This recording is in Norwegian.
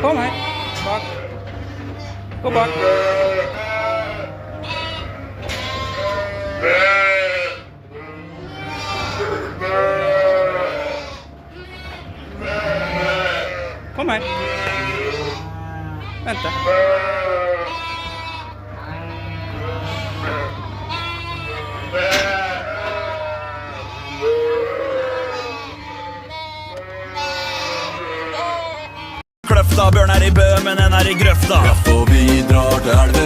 Kom her. Bak. Gå bak. Kom her. Vent da. Kløfta, bjørn er i bø, men en er i grøfta. Ja, for vi drar til elven.